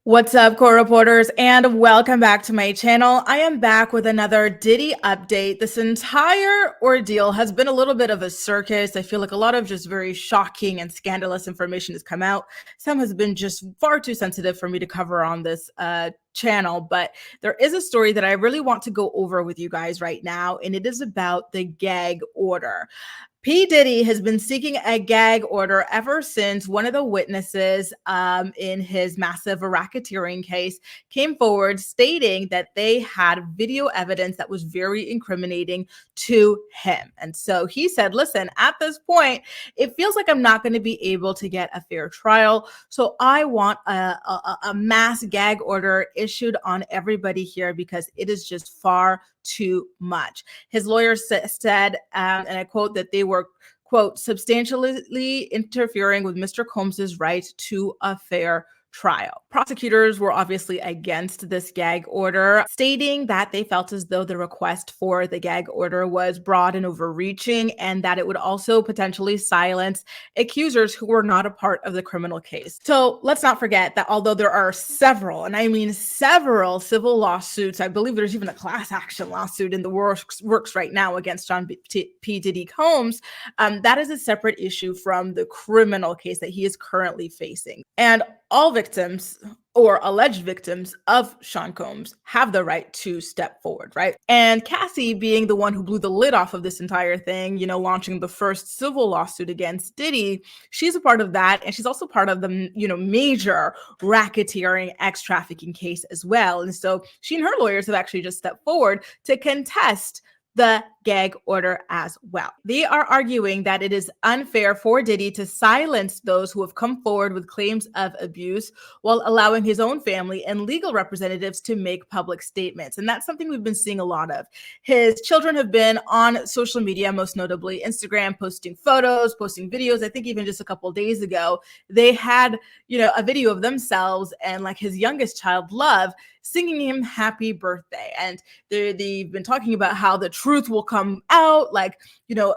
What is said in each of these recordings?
What's up, core reporters, and welcome back to my channel. I am back with another Diddy update. This entire ordeal has been a little bit of a circus. I feel like a lot of just very shocking and scandalous information has come out. Some has been just far too sensitive for me to cover on this channel, but there is a story that I really want to go over with you guys right now, and it is about the gag order. P. Diddy has been seeking a gag order ever since one of the witnesses in his massive racketeering case came forward stating that they had video evidence that was very incriminating to him. And so he said, listen, at this point, it feels like I'm not going to be able to get a fair trial. So I want a mass gag order issued on everybody here because it is just far too much. His lawyer said, and I quote, that they were, quote, substantially interfering with Mr. Combs's right to a fair trial. Prosecutors were obviously against this gag order, stating that they felt as though the request for the gag order was broad and overreaching, and that it would also potentially silence accusers who were not a part of the criminal case. So let's not forget that although there are several, and I mean several, civil lawsuits, I believe there's even a class action lawsuit in the works right now against John P. Diddy Combs, that is a separate issue from the criminal case that he is currently facing. And all victims or alleged victims of Sean Combs have the right to step forward, right? And Cassie, being the one who blew the lid off of this entire thing, launching the first civil lawsuit against Diddy, she's a part of that. And she's also part of the, major racketeering ex-trafficking case as well. And so she and her lawyers have actually just stepped forward to contest the gag order as well. They are arguing that it is unfair for Diddy to silence those who have come forward with claims of abuse while allowing his own family and legal representatives to make public statements. And that's something we've been seeing a lot of. His children have been on social media, most notably Instagram, posting photos, posting videos. I think even just a couple of days ago, they had, a video of themselves and like his youngest child, Love, singing him happy birthday. And they've been talking about how the truth will come out. Like,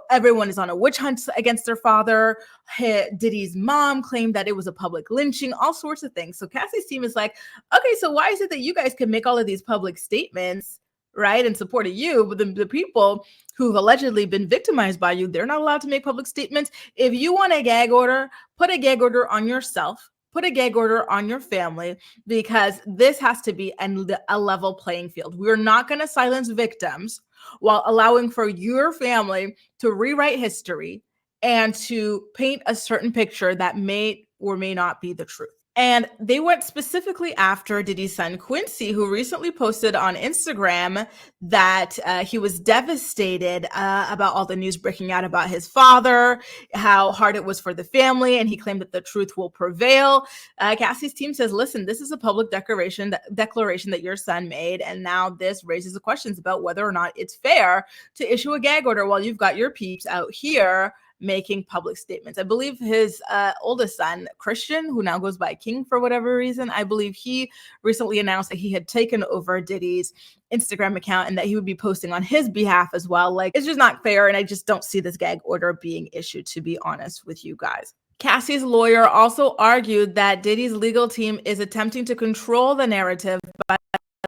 everyone is on a witch hunt against their father. Diddy's mom claimed that it was a public lynching, all sorts of things. So Cassie's team is like, okay, so why is it that you guys can make all of these public statements, right, in support of you, but the people who've allegedly been victimized by you, they're not allowed to make public statements? If you want a gag order, put a gag order on yourself. Put a gag order on your family, because this has to be a level playing field. We're not going to silence victims while allowing for your family to rewrite history and to paint a certain picture that may or may not be the truth. And they went specifically after Diddy's son, Quincy, who recently posted on Instagram that he was devastated about all the news breaking out about his father, how hard it was for the family, and he claimed that the truth will prevail. Cassie's team says, listen, this is a public declaration that your son made, and now this raises the questions about whether or not it's fair to issue a gag order while you've got your peeps out here making public statements. I believe his oldest son, Christian, who now goes by King for whatever reason, I believe he recently announced that he had taken over Diddy's Instagram account and that he would be posting on his behalf as well. Like, it's just not fair. And I just don't see this gag order being issued, to be honest with you guys. Cassie's lawyer also argued that Diddy's legal team is attempting to control the narrative by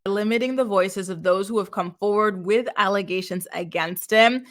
limiting the voices of those who have come forward with allegations against him,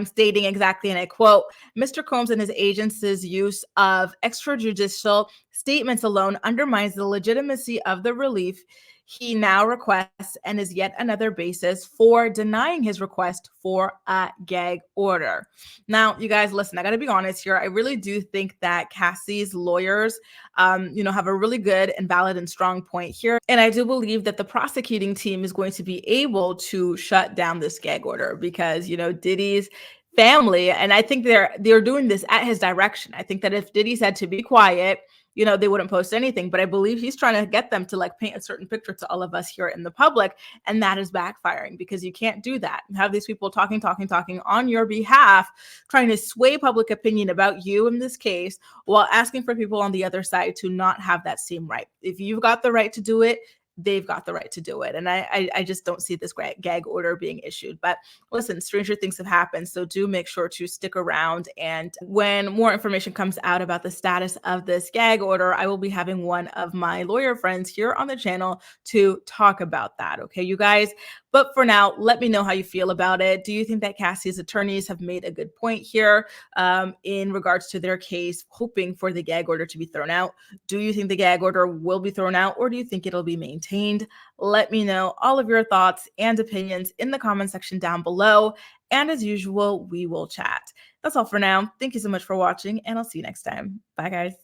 stating exactly, and I quote, Mr. Combs and his agents' use of extrajudicial statements alone undermines the legitimacy of the relief he now requests and is yet another basis for denying his request for a gag order. Now, you guys, listen, I got to be honest here. I really do think that Cassie's lawyers, have a really good and valid and strong point here. And I do believe that the prosecuting team is going to be able to shut down this gag order because, Diddy's family, and I think they're doing this at his direction. I think that if Diddy said to be quiet, they wouldn't post anything, but I believe he's trying to get them to like paint a certain picture to all of us here in the public. And that is backfiring because you can't do that. Have these people talking on your behalf, trying to sway public opinion about you in this case, while asking for people on the other side to not have that same right. If you've got the right to do it, they've got the right to do it. And I just don't see this gag order being issued. But listen, stranger things have happened. So do make sure to stick around. And when more information comes out about the status of this gag order, I will be having one of my lawyer friends here on the channel to talk about that. Okay, you guys. But for now, let me know how you feel about it. Do you think that Cassie's attorneys have made a good point here in regards to their case, hoping for the gag order to be thrown out? Do you think the gag order will be thrown out, or do you think it'll be maintained? Let me know all of your thoughts and opinions in the comment section down below. And as usual, we will chat. That's all for now. Thank you so much for watching, and I'll see you next time. Bye, guys.